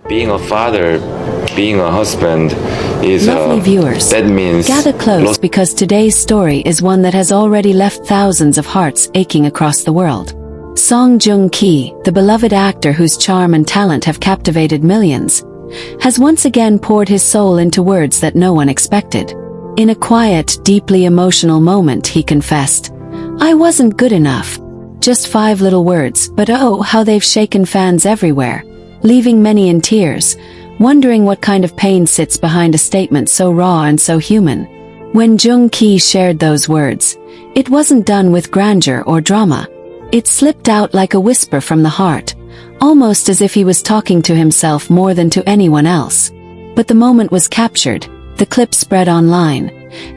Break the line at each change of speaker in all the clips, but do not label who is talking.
Being a father, being a husband is
Lovely viewers,
that means
gather close because today's story is one that has already left thousands of hearts aching across the world. Song Joong-ki, the beloved actor whose charm and talent have captivated millions, has once again poured his soul into words that no one expected. In a quiet, deeply emotional moment, he confessed, "I wasn't good enough." Just 5 little words, but oh, how they've shaken fans everywhere, leaving many in tears, wondering what kind of pain sits behind a statement so raw and so human. When Joong-ki shared those words, it wasn't done with grandeur or drama. It slipped out like a whisper from the heart, almost as if he was talking to himself more than to anyone else. But the moment was captured, the clip spread online,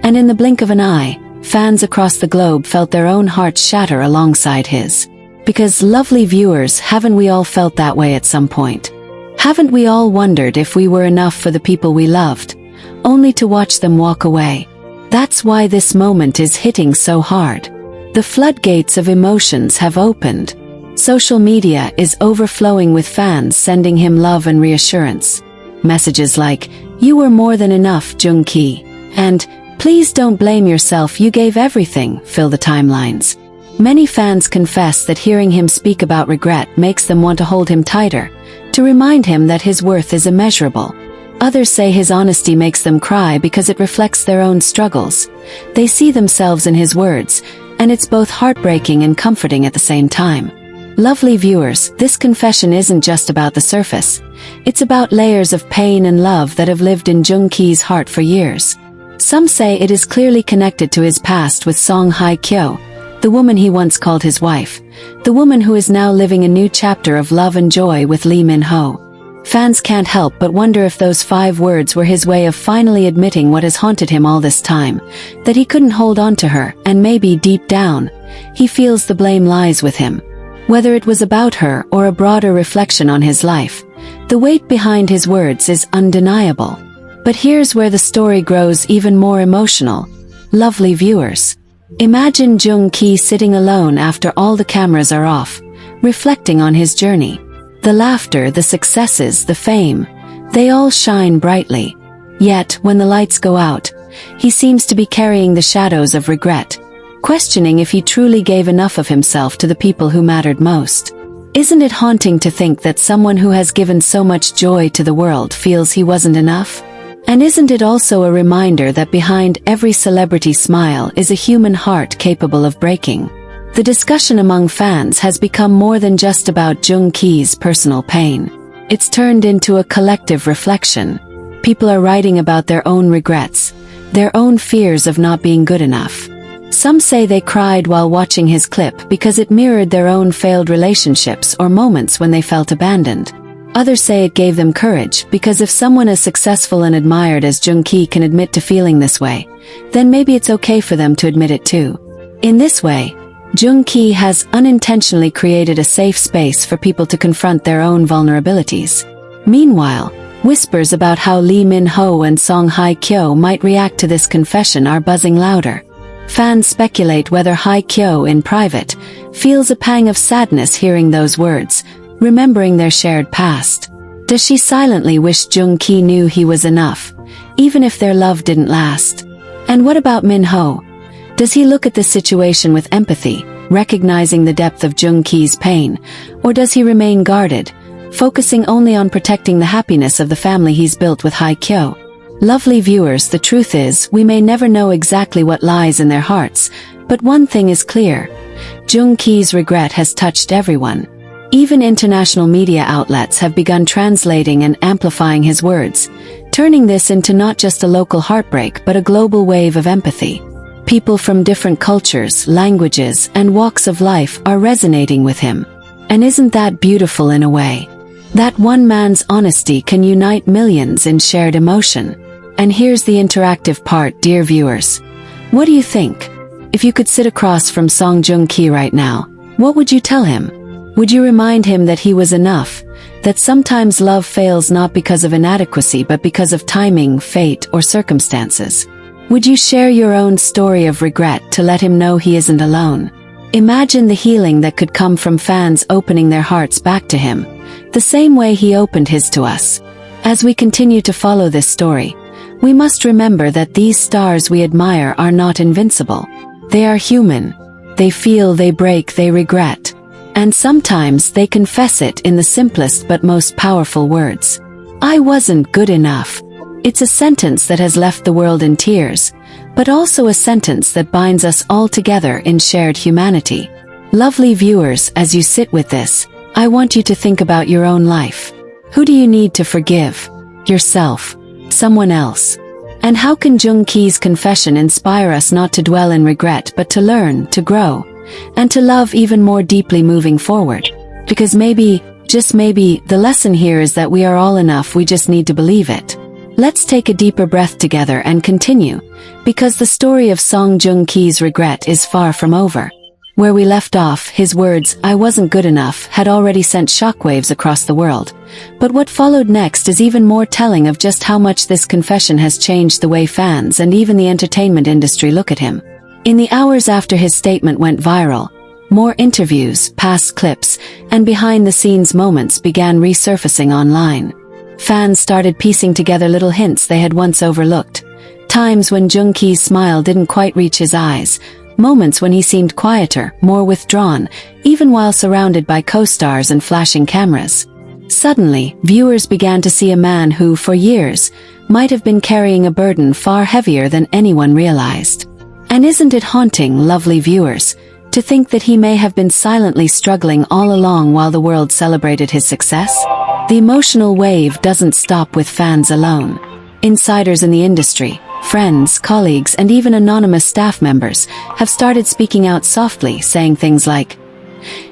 and in the blink of an eye, fans across the globe felt their own hearts shatter alongside his. Because, lovely viewers, haven't we all felt that way at some point? Haven't we all wondered if we were enough for the people we loved, only to watch them walk away? That's why this moment is hitting so hard. The floodgates of emotions have opened. Social media is overflowing with fans sending him love and reassurance. Messages like, "You were more than enough, Joong-ki," and "Please don't blame yourself, you gave everything," fill the timelines. Many fans confess that hearing him speak about regret makes them want to hold him tighter, to remind him that his worth is immeasurable. Others say his honesty makes them cry because it reflects their own struggles. They see themselves in his words, and it's both heartbreaking and comforting at the same time. Lovely viewers, this confession isn't just about the surface. It's about layers of pain and love that have lived in Joong-ki's heart for years. Some say it is clearly connected to his past with Song Hye-kyo, the woman he once called his wife, the woman who is now living a new chapter of love and joy with Lee Min-ho. Fans can't help but wonder if those 5 words were his way of finally admitting what has haunted him all this time, that he couldn't hold on to her, and maybe deep down, he feels the blame lies with him. Whether it was about her or a broader reflection on his life, the weight behind his words is undeniable. But here's where the story grows even more emotional. Lovely viewers, imagine Joong-ki sitting alone after all the cameras are off, reflecting on his journey. The laughter, the successes, the fame, they all shine brightly. Yet, when the lights go out, he seems to be carrying the shadows of regret, questioning if he truly gave enough of himself to the people who mattered most. Isn't it haunting to think that someone who has given so much joy to the world feels he wasn't enough? And isn't it also a reminder that behind every celebrity smile is a human heart capable of breaking? The discussion among fans has become more than just about Joong-ki's personal pain. It's turned into a collective reflection. People are writing about their own regrets, their own fears of not being good enough. Some say they cried while watching his clip because it mirrored their own failed relationships or moments when they felt abandoned. Others say it gave them courage because if someone as successful and admired as Joong-ki can admit to feeling this way, then maybe it's okay for them to admit it too. In this way, Joong-ki has unintentionally created a safe space for people to confront their own vulnerabilities. Meanwhile, whispers about how Lee Min-ho and Song Hye-kyo might react to this confession are buzzing louder. Fans speculate whether Hye-kyo in private feels a pang of sadness hearing those words, remembering their shared past. Does she silently wish Joong-ki knew he was enough, even if their love didn't last? And what about Min-ho? Does he look at this situation with empathy, recognizing the depth of Joong-ki's pain, or does he remain guarded, focusing only on protecting the happiness of the family he's built with Hye-kyo? Lovely viewers, the truth is, we may never know exactly what lies in their hearts, but one thing is clear. Joong-ki's regret has touched everyone. Even international media outlets have begun translating and amplifying his words, turning this into not just a local heartbreak but a global wave of empathy. People from different cultures, languages, and walks of life are resonating with him. And isn't that beautiful in a way? That one man's honesty can unite millions in shared emotion. And here's the interactive part, dear viewers. What do you think? If you could sit across from Song Joong-ki right now, what would you tell him? Would you remind him that he was enough, that sometimes love fails not because of inadequacy but because of timing, fate, or circumstances? Would you share your own story of regret to let him know he isn't alone? Imagine the healing that could come from fans opening their hearts back to him, the same way he opened his to us. As we continue to follow this story, we must remember that these stars we admire are not invincible. They are human. They feel, they break, they regret. And sometimes they confess it in the simplest but most powerful words. I wasn't good enough. It's a sentence that has left the world in tears, but also a sentence that binds us all together in shared humanity. Lovely viewers, as you sit with this, I want you to think about your own life. Who do you need to forgive? Yourself? Someone else? And how can Joong Ki's confession inspire us not to dwell in regret but to learn, to grow, and to love even more deeply moving forward? Because maybe, just maybe, the lesson here is that we are all enough, we just need to believe it. Let's take a deeper breath together and continue, because the story of Song Joong Ki's regret is far from over. Where we left off, his words, "I wasn't good enough," had already sent shockwaves across the world. But what followed next is even more telling of just how much this confession has changed the way fans and even the entertainment industry look at him. In the hours after his statement went viral, more interviews, past clips, and behind-the-scenes moments began resurfacing online. Fans started piecing together little hints they had once overlooked. Times when Joong Ki's smile didn't quite reach his eyes, moments when he seemed quieter, more withdrawn, even while surrounded by co-stars and flashing cameras. Suddenly, viewers began to see a man who, for years, might have been carrying a burden far heavier than anyone realized. And isn't it haunting, lovely viewers, to think that he may have been silently struggling all along while the world celebrated his success? The emotional wave doesn't stop with fans alone. Insiders in the industry, friends, colleagues, and even anonymous staff members have started speaking out softly, saying things like,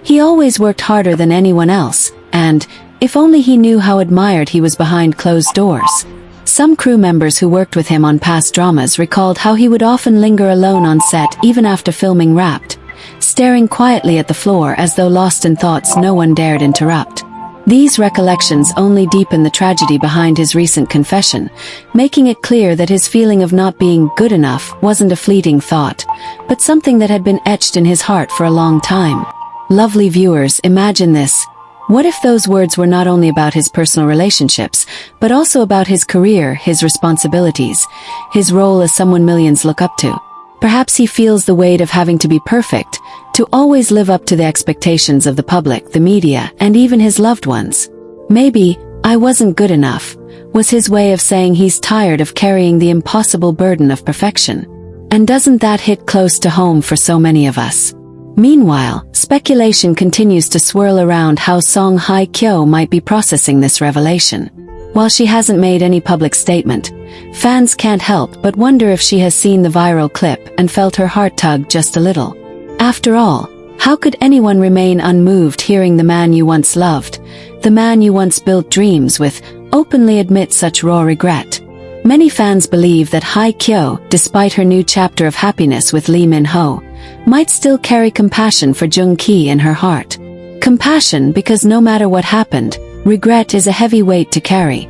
"He always worked harder than anyone else," and "If only he knew how admired he was behind closed doors." Some crew members who worked with him on past dramas recalled how he would often linger alone on set even after filming wrapped, staring quietly at the floor as though lost in thoughts no one dared interrupt. These recollections only deepen the tragedy behind his recent confession, making it clear that his feeling of not being good enough wasn't a fleeting thought, but something that had been etched in his heart for a long time. Lovely viewers, imagine this. What if those words were not only about his personal relationships, but also about his career, his responsibilities, his role as someone millions look up to? Perhaps he feels the weight of having to be perfect, to always live up to the expectations of the public, the media, and even his loved ones. Maybe, "I wasn't good enough," was his way of saying he's tired of carrying the impossible burden of perfection. And doesn't that hit close to home for so many of us? Meanwhile, speculation continues to swirl around how Song Hye-kyo might be processing this revelation. While she hasn't made any public statement, fans can't help but wonder if she has seen the viral clip and felt her heart tug just a little. After all, how could anyone remain unmoved hearing the man you once loved, the man you once built dreams with, openly admit such raw regret? Many fans believe that Hye-kyo, despite her new chapter of happiness with Lee Min-ho, might still carry compassion for Joong Ki in her heart. Compassion because no matter what happened, regret is a heavy weight to carry,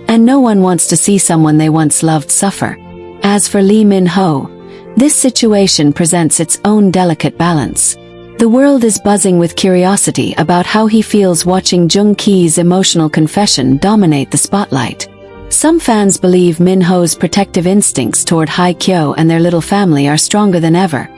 and no one wants to see someone they once loved suffer. As for Lee Min-ho, this situation presents its own delicate balance. The world is buzzing with curiosity about how he feels watching Joong Ki's emotional confession dominate the spotlight. Some fans believe Min-ho's protective instincts toward Hye-kyo and their little family are stronger than ever,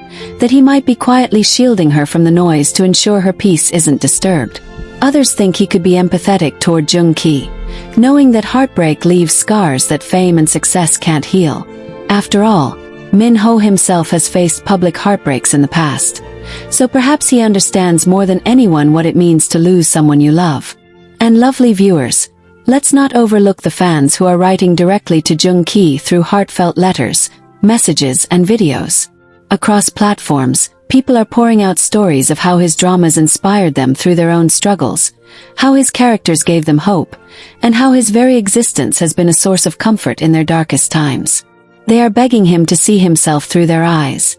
that he might be quietly shielding her from the noise to ensure her peace isn't disturbed. Others think he could be empathetic toward Joong Ki, knowing that heartbreak leaves scars that fame and success can't heal. After all, Min-ho himself has faced public heartbreaks in the past, so perhaps he understands more than anyone what it means to lose someone you love. And lovely viewers, let's not overlook the fans who are writing directly to Joong Ki through heartfelt letters, messages, and videos. Across platforms, people are pouring out stories of how his dramas inspired them through their own struggles, how his characters gave them hope, and how his very existence has been a source of comfort in their darkest times. They are begging him to see himself through their eyes,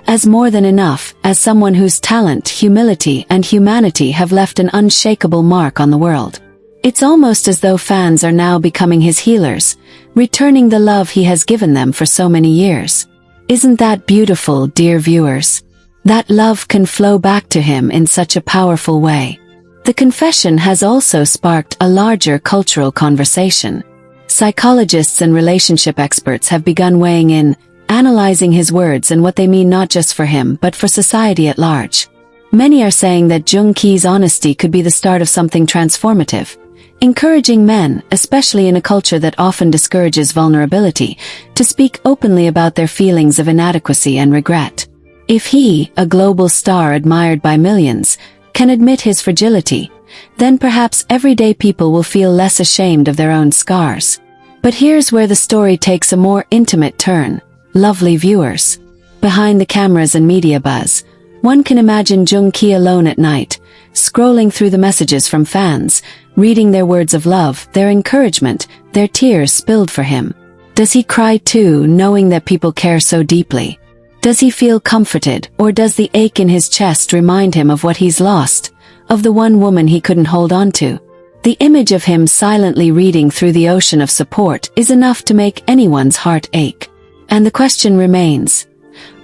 as more than enough, as someone whose talent, humility, and humanity have left an unshakable mark on the world. It's almost as though fans are now becoming his healers, returning the love he has given them for so many years. Isn't that beautiful, dear viewers? That love can flow back to him in such a powerful way. The confession has also sparked a larger cultural conversation. Psychologists and relationship experts have begun weighing in, analyzing his words and what they mean not just for him but for society at large. Many are saying that Joong Ki's honesty could be the start of something transformative, encouraging men, especially in a culture that often discourages vulnerability, to speak openly about their feelings of inadequacy and regret. If he, a global star admired by millions, can admit his fragility, then perhaps everyday people will feel less ashamed of their own scars. But here's where the story takes a more intimate turn. Lovely viewers. Behind the cameras and media buzz, one can imagine Joong Ki alone at night, scrolling through the messages from fans, reading their words of love, their encouragement, their tears spilled for him. Does he cry too, knowing that people care so deeply? Does he feel comforted, or does the ache in his chest remind him of what he's lost, of the one woman he couldn't hold on to? The image of him silently reading through the ocean of support is enough to make anyone's heart ache. And the question remains,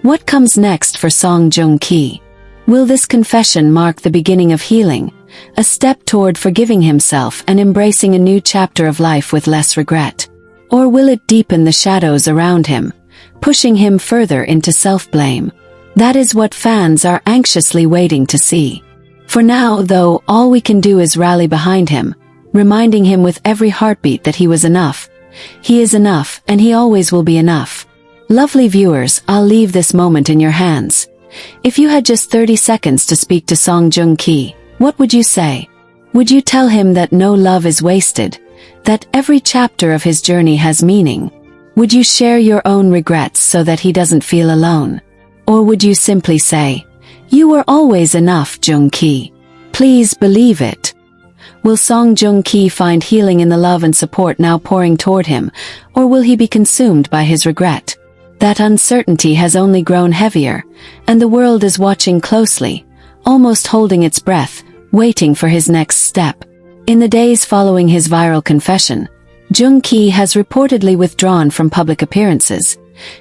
what comes next for Song Joong Ki? Will this confession mark the beginning of healing, a step toward forgiving himself and embracing a new chapter of life with less regret? Or will it deepen the shadows around him, pushing him further into self-blame? That is what fans are anxiously waiting to see. For now, though, all we can do is rally behind him, reminding him with every heartbeat that he was enough. He is enough, and he always will be enough. Lovely viewers, I'll leave this moment in your hands. If you had just 30 seconds to speak to Song Joong Ki, what would you say? Would you tell him that no love is wasted, that every chapter of his journey has meaning? Would you share your own regrets so that he doesn't feel alone? Or would you simply say, "You were always enough, Joong Ki. Please believe it"? Will Song Joong Ki find healing in the love and support now pouring toward him, or will he be consumed by his regret? That uncertainty has only grown heavier, and the world is watching closely, almost holding its breath, waiting for his next step. In the days following his viral confession, Joong Ki has reportedly withdrawn from public appearances,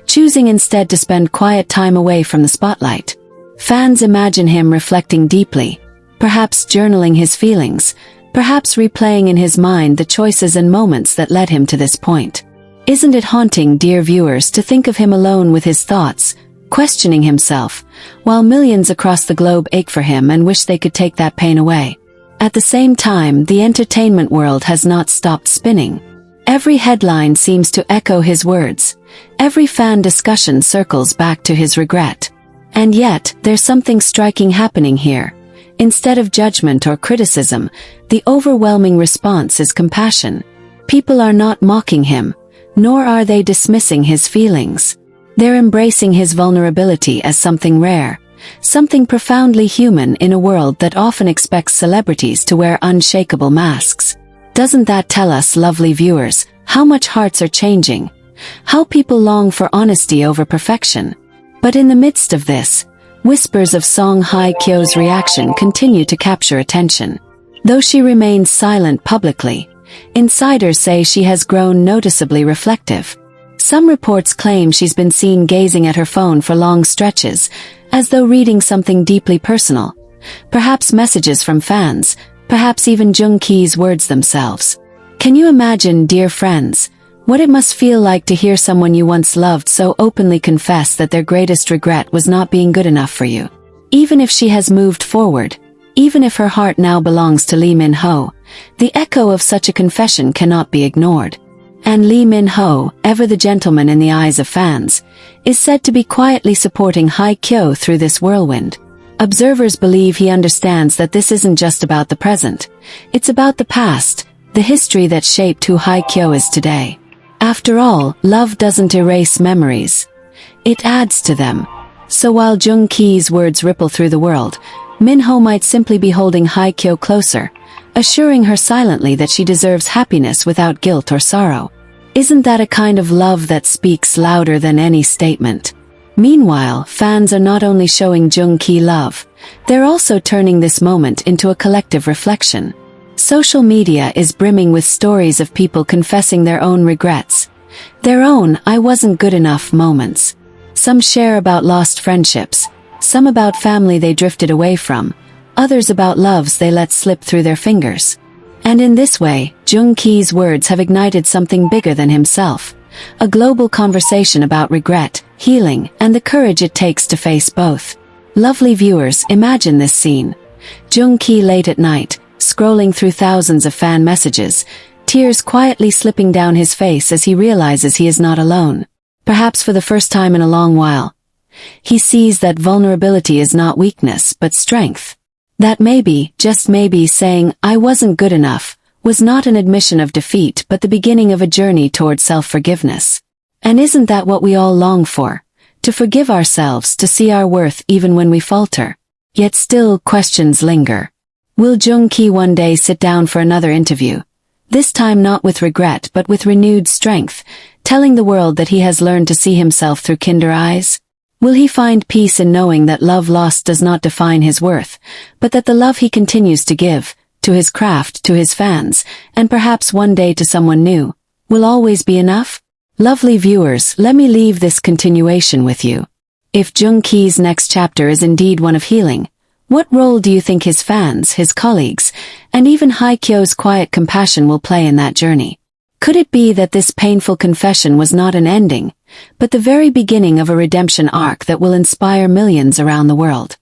choosing instead to spend quiet time away from the spotlight. Fans imagine him reflecting deeply, perhaps journaling his feelings, perhaps replaying in his mind the choices and moments that led him to this point. Isn't it haunting, dear viewers, to think of him alone with his thoughts, questioning himself, while millions across the globe ache for him and wish they could take that pain away? At the same time, the entertainment world has not stopped spinning. Every headline seems to echo his words. Every fan discussion circles back to his regret. And yet, there's something striking happening here. Instead of judgment or criticism, the overwhelming response is compassion. People are not mocking him, nor are they dismissing his feelings. They're embracing his vulnerability as something rare, something profoundly human in a world that often expects celebrities to wear unshakable masks. Doesn't that tell us, lovely viewers, how much hearts are changing? How people long for honesty over perfection? But in the midst of this, whispers of Song Hye Kyo's reaction continue to capture attention. Though she remains silent publicly, insiders say she has grown noticeably reflective. Some reports claim she's been seen gazing at her phone for long stretches, as though reading something deeply personal. Perhaps messages from fans, perhaps even Joong Ki's words themselves. Can you imagine, dear friends, what it must feel like to hear someone you once loved so openly confess that their greatest regret was not being good enough for you? Even if she has moved forward, even if her heart now belongs to Lee Min-ho, the echo of such a confession cannot be ignored. And Lee Min-ho, ever the gentleman in the eyes of fans, is said to be quietly supporting Hye Kyo through this whirlwind. Observers believe he understands that this isn't just about the present. It's about the past, the history that shaped who Hye Kyo is today. After all, love doesn't erase memories. It adds to them. So while Joong Ki's words ripple through the world, Min-ho might simply be holding Hye Kyo closer, assuring her silently that she deserves happiness without guilt or sorrow. Isn't that a kind of love that speaks louder than any statement? Meanwhile, fans are not only showing Joong Ki love, they're also turning this moment into a collective reflection. Social media is brimming with stories of people confessing their own regrets, their own "I wasn't good enough" moments. Some share about lost friendships, some about family they drifted away from, others about loves they let slip through their fingers. And in this way, Joong Ki's words have ignited something bigger than himself. A global conversation about regret, healing, and the courage it takes to face both. Lovely viewers, imagine this scene. Joong Ki late at night, scrolling through thousands of fan messages, tears quietly slipping down his face as he realizes he is not alone. Perhaps for the first time in a long while, he sees that vulnerability is not weakness but strength. That maybe, just maybe, saying, "I wasn't good enough," was not an admission of defeat but the beginning of a journey toward self-forgiveness. And isn't that what we all long for? To forgive ourselves, to see our worth even when we falter. Yet still, questions linger. Will Joong Ki one day sit down for another interview? This time not with regret but with renewed strength, telling the world that he has learned to see himself through kinder eyes? Will he find peace in knowing that love lost does not define his worth, but that the love he continues to give, to his craft, to his fans, and perhaps one day to someone new, will always be enough? Lovely viewers, let me leave this continuation with you. If Joong Ki's next chapter is indeed one of healing, what role do you think his fans, his colleagues, and even Haikyo's quiet compassion will play in that journey? Could it be that this painful confession was not an ending, but the very beginning of a redemption arc that will inspire millions around the world?